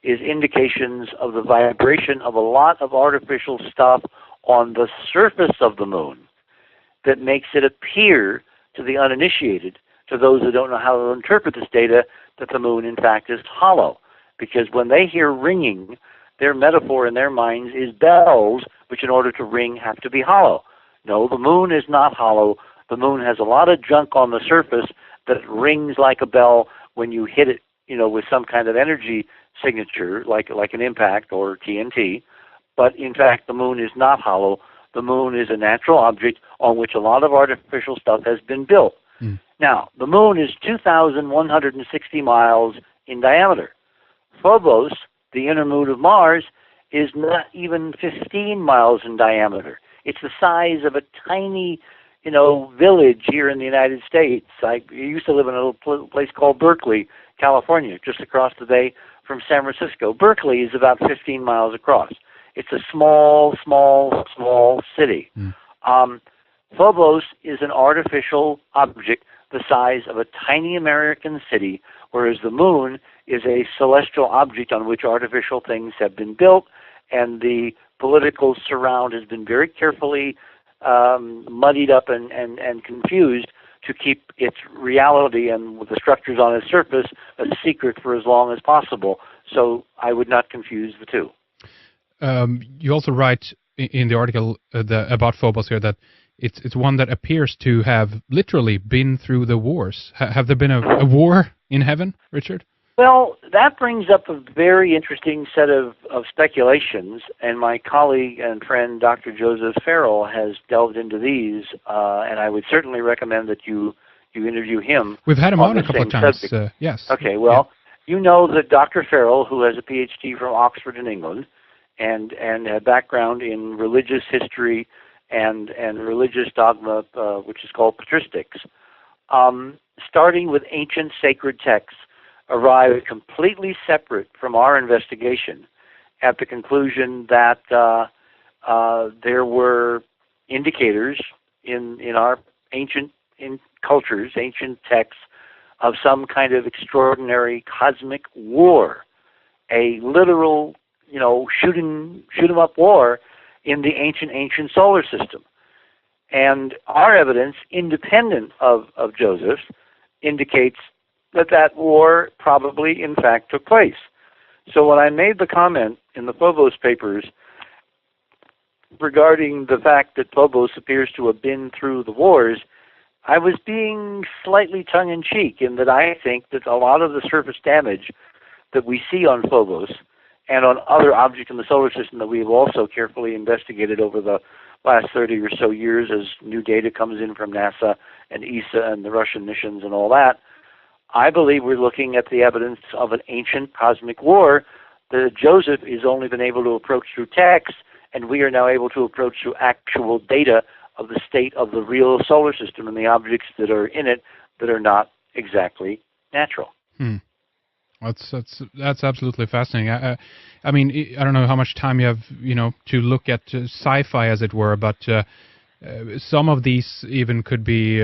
is indications of the vibration of a lot of artificial stuff on the surface of the moon that makes it appear to the uninitiated, to those who don't know how to interpret this data, that the moon in fact is hollow. because when they hear ringing, their metaphor in their minds is bells, which in order to ring have to be hollow. No, the moon is not hollow. The moon has a lot of junk on the surface that rings like a bell when you hit it, with some kind of energy signature, like an impact or TNT. But in fact, the moon is not hollow. The moon is a natural object on which a lot of artificial stuff has been built. Now, the moon is 2,160 miles in diameter. Phobos, the inner moon of Mars, is not even 15 miles in diameter. It's the size of a tiny, village here in the United States. I used to live in a little place called Berkeley, California, just across the bay from San Francisco. Berkeley is about 15 miles across. It's a small, small, small city. Phobos is an artificial object the size of a tiny American city, whereas the moon is a celestial object on which artificial things have been built, and the political surround has been very carefully muddied up and confused to keep its reality and with the structures on its surface a secret for as long as possible. So I would not confuse the two. You also write in the article about Phobos here that it's one that appears to have literally been through the wars. Have there been a war in heaven, Richard? Well, that brings up a very interesting set of speculations, and my colleague and friend Dr. Joseph Farrell has delved into these, and I would certainly recommend that you interview him. We've had him on a couple of times, yes. Okay, well, you know that Dr. Farrell, who has a PhD from Oxford in England, and a background in religious history and religious dogma, which is called patristics, starting with ancient sacred texts, arrived completely separate from our investigation at the conclusion that there were indicators in our ancient cultures, ancient texts, of some kind of extraordinary cosmic war, a literal, shoot 'em up war in the ancient solar system. And our evidence, independent of Joseph's, indicates that war probably, in fact, took place. So when I made the comment in the Phobos papers regarding the fact that Phobos appears to have been through the wars, I was being slightly tongue-in-cheek in that I think that a lot of the surface damage that we see on Phobos and on other objects in the solar system that we have also carefully investigated over the last 30 or so years as new data comes in from NASA and ESA and the Russian missions and all that, I believe we're looking at the evidence of an ancient cosmic war that Joseph has only been able to approach through text, and we are now able to approach through actual data of the state of the real solar system and the objects that are in it that are not exactly natural. That's absolutely fascinating. I mean, I don't know how much time you have, to look at sci-fi, as it were, but some of these even could be,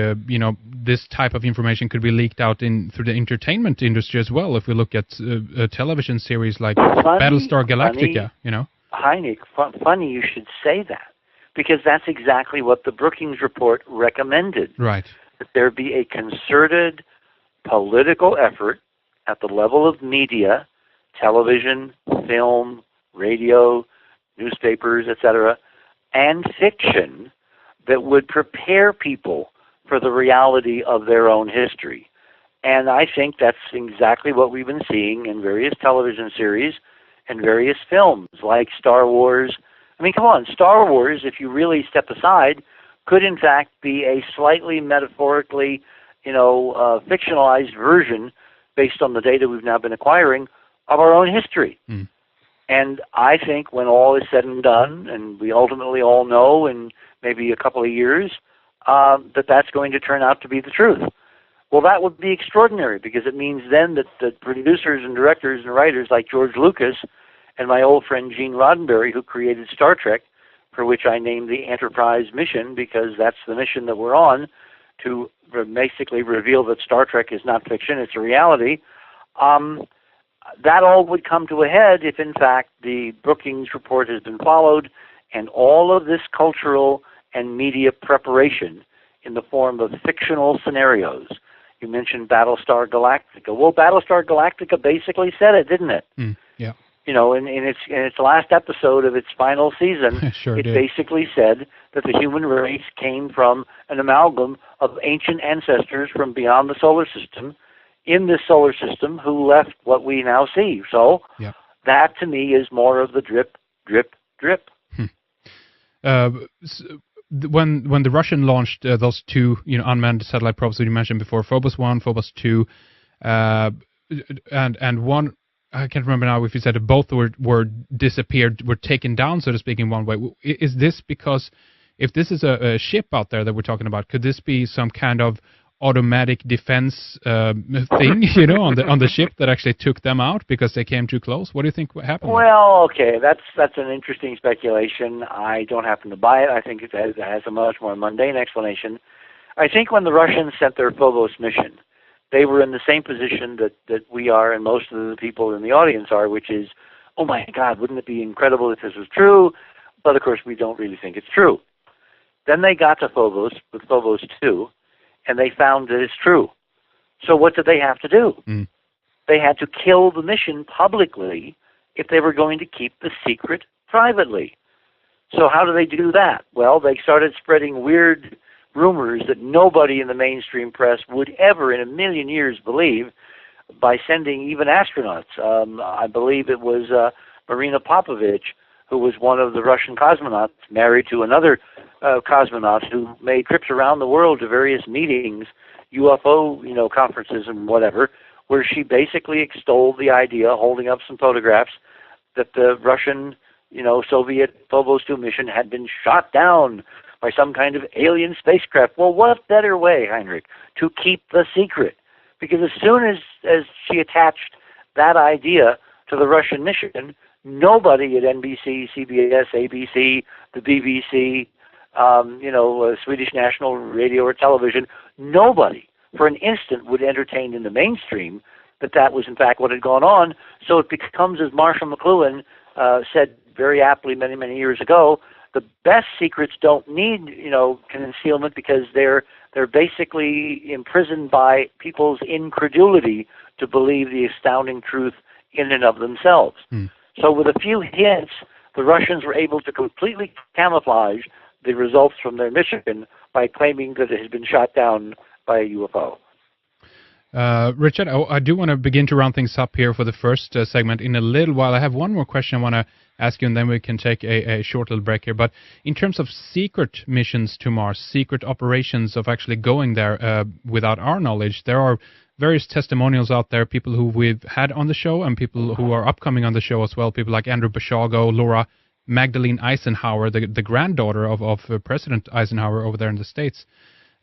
this type of information could be leaked out through the entertainment industry as well. If we look at a television series like Battlestar Galactica, Heineck, funny you should say that, because that's exactly what the Brookings Report recommended. Right. That there be a concerted political effort at the level of media, television, film, radio, newspapers, etc., and fiction that would prepare people for the reality of their own history. And I think that's exactly what we've been seeing in various television series and various films, like Star Wars. I mean, come on, Star Wars, if you really step aside, could in fact be a slightly metaphorically, fictionalized version based on the data we've now been acquiring of our own history. And I think when all is said and done, and we ultimately all know in maybe a couple of years, that's going to turn out to be the truth. Well, that would be extraordinary, because it means then that the producers and directors and writers like George Lucas and my old friend Gene Roddenberry, who created Star Trek, for which I named the Enterprise mission, because that's the mission that we're on, to basically reveal that Star Trek is not fiction, it's a reality, that all would come to a head if, in fact, the Brookings Report has been followed and all of this cultural and media preparation in the form of fictional scenarios You mentioned Battlestar Galactica. Well, Battlestar Galactica basically said it, didn't it? Yeah. In its last episode of its final season, Sure it did. basically said that the human race came from an amalgam of ancient ancestors from beyond the solar system in this solar system who left what we now see. So Yeah. that to me is more of the drip, drip, drip. Uh, when the Russian launched those two unmanned satellite probes that you mentioned before, Phobos 1, Phobos 2, and one, I can't remember now if you said that both were disappeared, were taken down, so to speak, in one way. Is this because if this is a ship out there that we're talking about, could this be some kind of automatic defense thing, on the ship that actually took them out because they came too close? What do you think happened? Well, okay, that's an interesting speculation. I don't happen to buy it. I think it has a much more mundane explanation. I think when the Russians sent their Phobos mission, they were in the same position that we are and most of the people in the audience are, which is, oh my God, wouldn't it be incredible if this was true? But of course, we don't really think it's true. Then they got to Phobos with Phobos 2, and they found that it's true. So what did they have to do? They had to kill the mission publicly if they were going to keep the secret privately. So how do they do that? Well, they started spreading weird rumors that nobody in the mainstream press would ever in a million years believe by sending even astronauts. I believe it was Marina Popovich, who was one of the Russian cosmonauts, married to another cosmonaut who made trips around the world to various meetings, UFO, conferences and whatever, where she basically extolled the idea, holding up some photographs, that the Russian, Soviet Phobos 2 mission had been shot down by some kind of alien spacecraft. Well, what better way, Heinrich, to keep the secret? Because as soon as she attached that idea to the Russian mission, nobody at NBC, CBS, ABC, the BBC, Swedish National Radio or Television, nobody for an instant would entertain in the mainstream that was in fact what had gone on. So it becomes, as Marshall McLuhan said very aptly many, many years ago, the best secrets don't need, concealment because they're basically imprisoned by people's incredulity to believe the astounding truth in and of themselves. So with a few hints, the Russians were able to completely camouflage the results from their mission by claiming that it had been shot down by a UFO. Richard, I do want to begin to round things up here for the first segment in a little while. I have one more question I want to ask you, and then we can take a short little break here. But in terms of secret missions to Mars, secret operations of actually going there without our knowledge, there are various testimonials out there, people who we've had on the show and people who are upcoming on the show as well, people like Andrew Bashago, Laura Magdalene Eisenhower, the granddaughter of President Eisenhower over there in the States.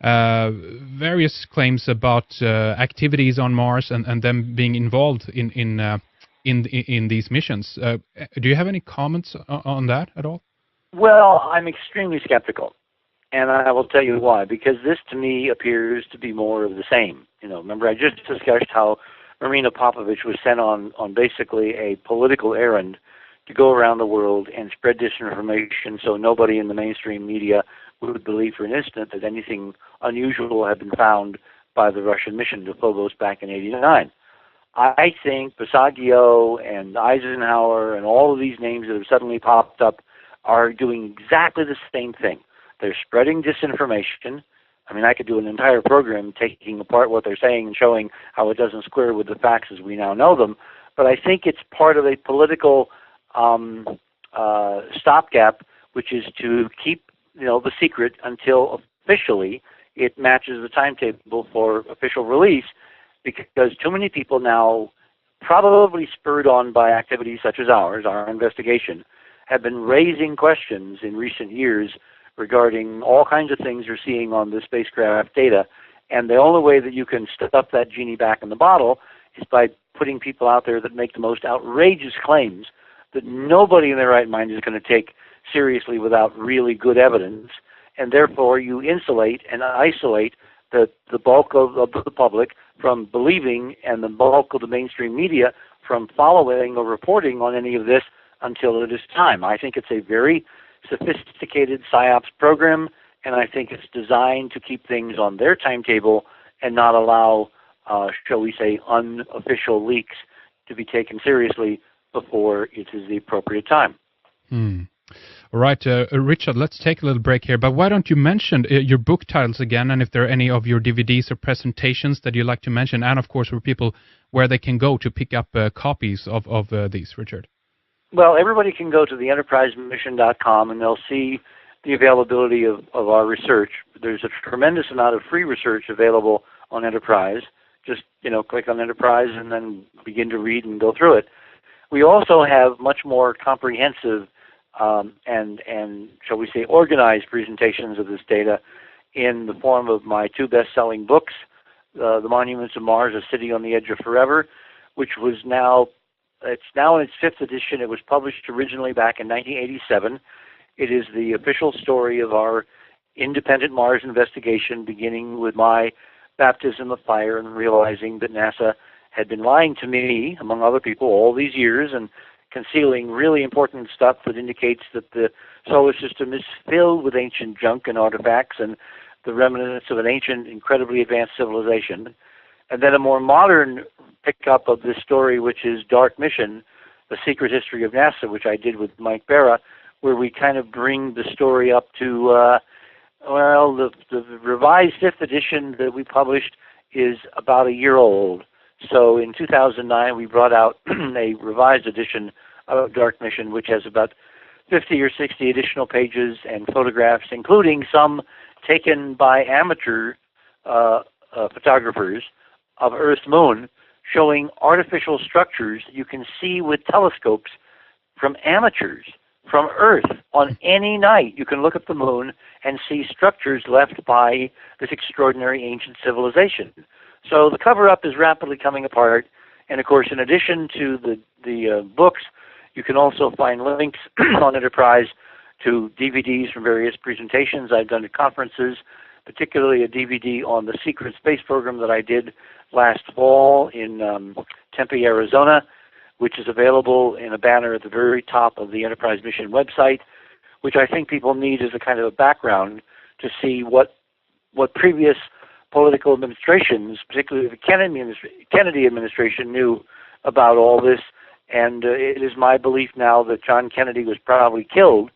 Various claims about activities on Mars and them being involved in these missions. Do you have any comments on that at all? Well, I'm extremely skeptical, and I will tell you why. Because this, to me, appears to be more of the same. Remember, I just discussed how Marina Popovich was sent on basically a political errand to go around the world and spread disinformation so nobody in the mainstream media would believe for an instant that anything unusual had been found by the Russian mission to Phobos back in '89. I think Basagio and Eisenhower and all of these names that have suddenly popped up are doing exactly the same thing. They're spreading disinformation. I mean, I could do an entire program taking apart what they're saying and showing how it doesn't square with the facts as we now know them. But I think it's part of a political stopgap, which is to keep the secret until officially it matches the timetable for official release, because too many people now, probably spurred on by activities such as ours, our investigation, have been raising questions in recent years regarding all kinds of things you're seeing on the spacecraft data. And the only way that you can stuff that genie back in the bottle is by putting people out there that make the most outrageous claims that nobody in their right mind is going to take seriously without really good evidence. And therefore you insulate and isolate the bulk of the public from believing and the bulk of the mainstream media from following or reporting on any of this until it is time. I think it's a very sophisticated PSYOPs program, and I think it's designed to keep things on their timetable and not allow, shall we say, unofficial leaks to be taken seriously before it is the appropriate time. All right, Richard, let's take a little break here, but why don't you mention your book titles again, and if there are any of your DVDs or presentations that you'd like to mention, and of course for people where they can go to pick up copies of these, Richard. Well, everybody can go to theenterprisemission.com and they'll see the availability of our research. There's a tremendous amount of free research available on Enterprise. Just, click on Enterprise and then begin to read and go through it. We also have much more comprehensive and shall we say organized presentations of this data in the form of my two best-selling books, The Monuments of Mars, A City on the Edge of Forever, which it's now in its 5th edition. It was published originally back in 1987. It is the official story of our independent Mars investigation, beginning with my baptism of fire and realizing that NASA had been lying to me, among other people, all these years and concealing really important stuff that indicates that the solar system is filled with ancient junk and artifacts and the remnants of an ancient, incredibly advanced civilization. And then a more modern pickup of this story, which is Dark Mission, The Secret History of NASA, which I did with Mike Barra, where we kind of bring the story up to, the revised 5th edition that we published is about a year old. So in 2009, we brought out a revised edition of Dark Mission, which has about 50 or 60 additional pages and photographs, including some taken by amateur photographers of Earth's moon, showing artificial structures you can see with telescopes from amateurs from Earth on any night. You can look at the moon and see structures left by this extraordinary ancient civilization. So the cover-up is rapidly coming apart, and of course, in addition to the books, you can also find links on Enterprise to DVDs from various presentations I've done at conferences, particularly a DVD on the secret space program that I did last fall in Tempe, Arizona, which is available in a banner at the very top of the Enterprise Mission website, which I think people need as a kind of a background to see what previous political administrations, particularly the Kennedy administration, knew about all this. And it is my belief now that John Kennedy was probably killed.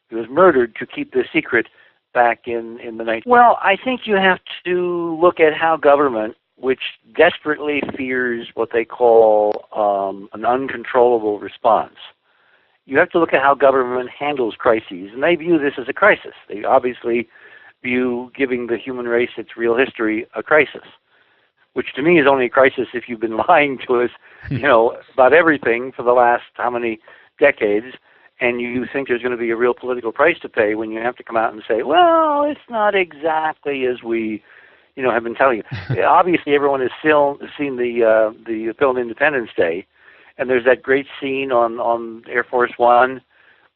He was murdered to keep this secret back in the 19th. Well, I think you have to look at how government, which desperately fears what they call an uncontrollable response, you have to look at how government handles crises, and they view this as a crisis. They obviously view giving the human race its real history a crisis, which to me is only a crisis if you've been lying to us, about everything for the last how many decades, and you think there's going to be a real political price to pay when you have to come out and say, well, it's not exactly as we, have been telling you. Obviously, everyone has seen the film Independence Day, and there's that great scene on Air Force One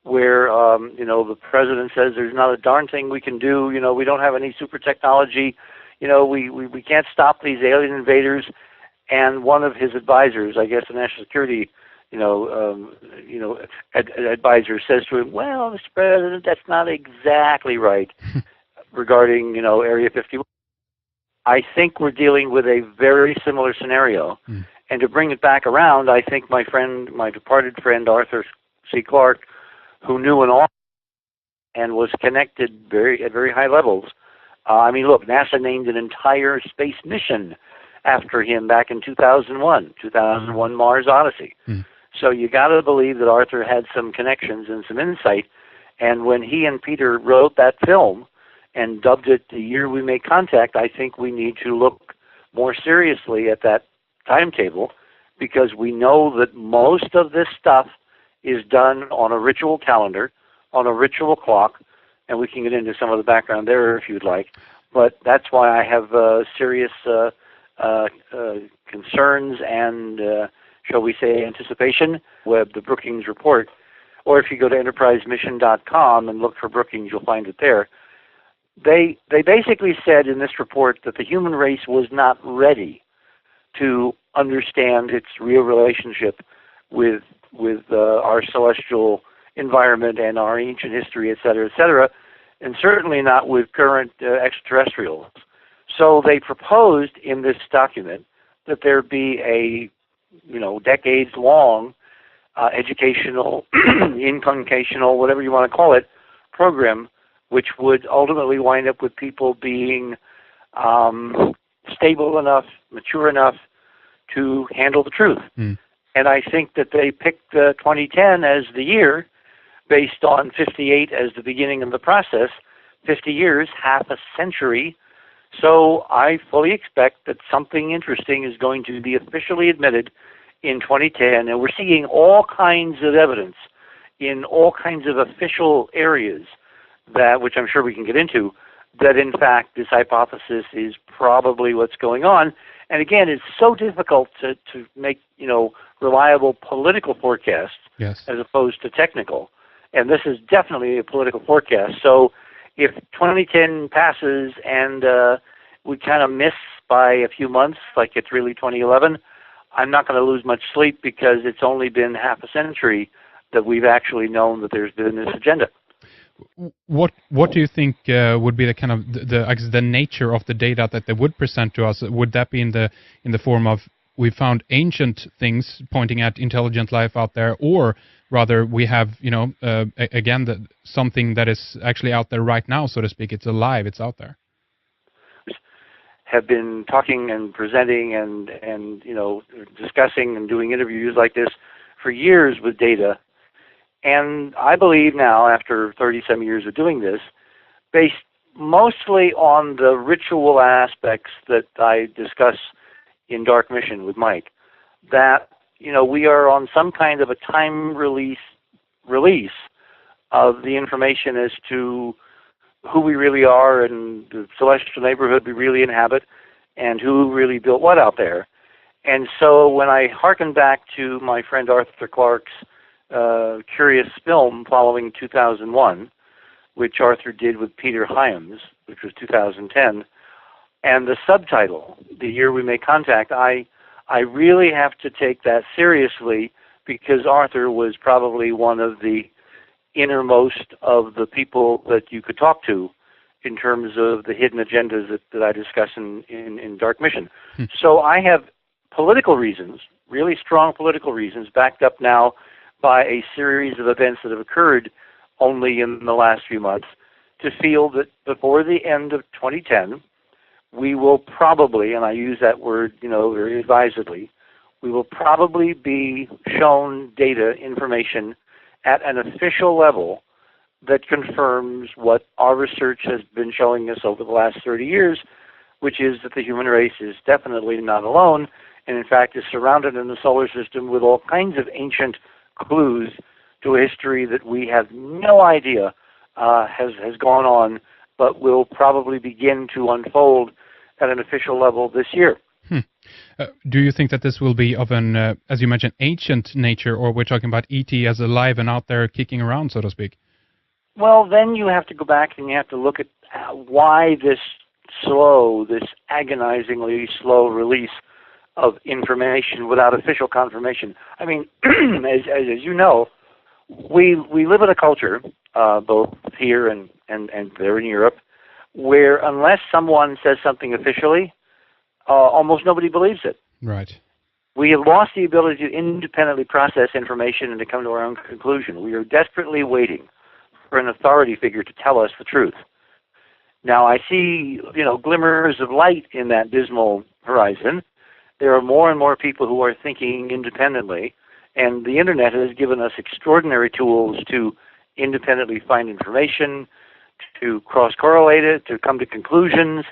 where, the president says there's not a darn thing we can do. We don't have any super technology. We can't stop these alien invaders. And one of his advisors, I guess the National Security, advisor says to him, well, Mr. President, that's not exactly right regarding, Area 51. I think we're dealing with a very similar scenario. And to bring it back around, I think my departed friend, Arthur C. Clarke, who knew an awful and was connected at very high levels. Look, NASA named an entire space mission after him back in 2001 Mars Odyssey. So you got to believe that Arthur had some connections and some insight. And when he and Peter wrote that film and dubbed it The Year We Made Contact, I think we need to look more seriously at that timetable, because we know that most of this stuff is done on a ritual calendar, on a ritual clock, and we can get into some of the background there if you'd like. But that's why I have serious concerns and, shall we say, anticipation. The Brookings report, or if you go to enterprisemission.com and look for Brookings, you'll find it there. They basically said in this report that the human race was not ready to understand its real relationship with our celestial environment and our ancient history, et cetera, and certainly not with current extraterrestrials. So they proposed in this document that there be a, decades-long educational, inculcational, whatever you want to call it, program, which would ultimately wind up with people being stable enough, mature enough to handle the truth. Mm. And I think that they picked 2010 as the year, based on 58 as the beginning of the process, 50 years, half a century. So I fully expect that something interesting is going to be officially admitted in 2010, and we're seeing all kinds of evidence in all kinds of official areas, that, which I'm sure we can get into, that in fact this hypothesis is probably what's going on. And again, it's so difficult to make reliable political forecasts, Yes. as opposed to technical. And this is definitely a political forecast. So if 2010 passes and we kind of miss by a few months, like it's really 2011, I'm not going to lose much sleep, because it's only been half a century that we've actually known that there's been this agenda. What do you think would be the kind of I guess the nature of the data that they would present to us? Would that be in the form of, we found ancient things pointing at intelligent life out there, or rather we have again something that is actually out there right now, so to speak? It's alive, it's out there. Have been talking and presenting and discussing and doing interviews like this for years with data. And I believe now, after 30-some years of doing this, based mostly on the ritual aspects that I discuss in Dark Mission with Mike, that we are on some kind of a time release of the information as to who we really are and the celestial neighborhood we really inhabit and who really built what out there. And so when I hearken back to my friend Arthur Clarke's curious film following 2001, which Arthur did with Peter Hyams, which was 2010, and the subtitle, The Year We Make Contact, I really have to take that seriously, because Arthur was probably one of the innermost of the people that you could talk to in terms of the hidden agendas that I discuss in Dark Mission. So I have political reasons, really strong political reasons, backed up now by a series of events that have occurred only in the last few months, to feel that before the end of 2010, we will probably, and I use that word very advisedly, we will probably be shown data, information, at an official level that confirms what our research has been showing us over the last 30 years, which is that the human race is definitely not alone, and in fact is surrounded in the solar system with all kinds of ancient clues to a history that we have no idea has gone on, but will probably begin to unfold at an official level this year. Do you think that this will be of an, as you mentioned, ancient nature, or we're talking about ET as alive and out there kicking around, so to speak? Well, then you have to go back and you have to look at why this agonizingly slow release of information without official confirmation. I mean, as you know, we live in a culture, both here and there in Europe, where unless someone says something officially, almost nobody believes it. Right. We have lost the ability to independently process information and to come to our own conclusion. We are desperately waiting for an authority figure to tell us the truth. Now, I see, glimmers of light in that dismal horizon. There are more and more people who are thinking independently, and the Internet has given us extraordinary tools to independently find information, to cross-correlate it, to come to conclusions,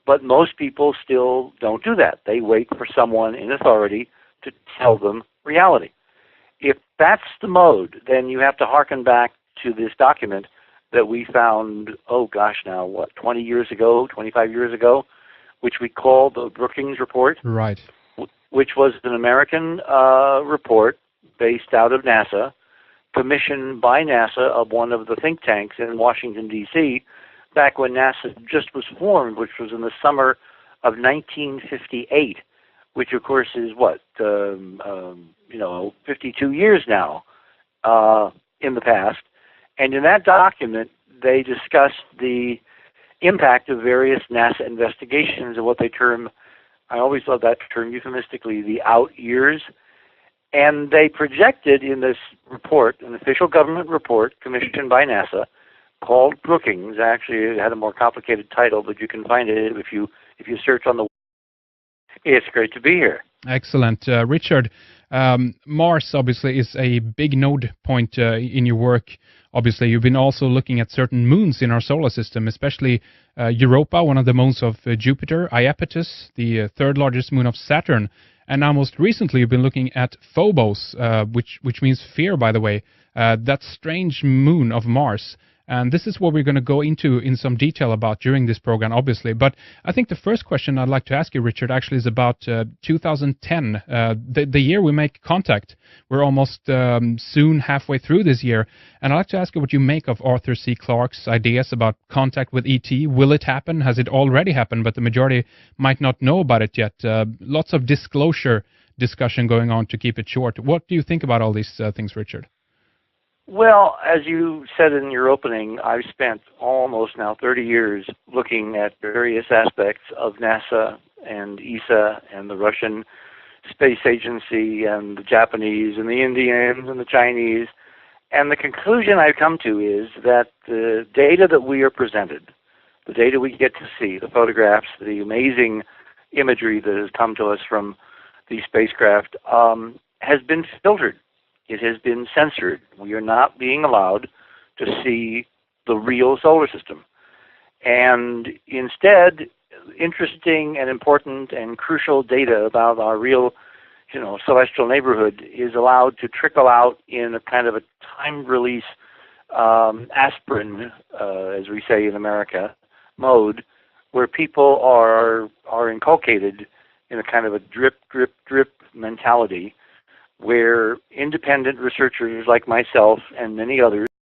but most people still don't do that. They wait for someone in authority to tell them reality. If that's the mode, then you have to hearken back to this document that we found, 20 years ago, 25 years ago, which we called the Brookings Report. Right. Which was an American report based out of NASA, commissioned by NASA of one of the think tanks in Washington, D.C., back when NASA just was formed, which was in the summer of 1958, which of course is 52 years now in the past. And in that document, they discussed the impact of various NASA investigations and what they term, I always love that term euphemistically, the out years. And they projected in this report, an official government report commissioned by NASA, called Brookings. Actually, it had a more complicated title, but you can find it if you search on the. It's great to be here. Excellent. Richard, Mars obviously is a big node point in your work. Obviously, you've been also looking at certain moons in our solar system, especially Europa, one of the moons of Jupiter, Iapetus, the third largest moon of Saturn, and now most recently you've been looking at Phobos, which means fear, by the way, that strange moon of Mars. And this is what we're going to go into in some detail about during this program, obviously. But I think the first question I'd like to ask you, Richard, actually is about 2010, the year we make contact. We're almost soon halfway through this year. And I'd like to ask you what you make of Arthur C. Clarke's ideas about contact with ET. Will it happen? Has it already happened? But the majority might not know about it yet. Lots of disclosure discussion going on, to keep it short. What do you think about all these things, Richard? Well, as you said in your opening, I've spent almost now 30 years looking at various aspects of NASA and ESA and the Russian Space Agency and the Japanese and the Indians and the Chinese. And the conclusion I've come to is that the data that we are presented, the data we get to see, the photographs, the amazing imagery that has come to us from these spacecraft, has been filtered. It has been censored. We are not being allowed to see the real solar system. And instead, interesting and important and crucial data about our real, celestial neighborhood is allowed to trickle out in a kind of a time-release aspirin, as we say in America, mode, where people are inculcated in a kind of a drip, drip, drip mentality, where independent researchers like myself and many others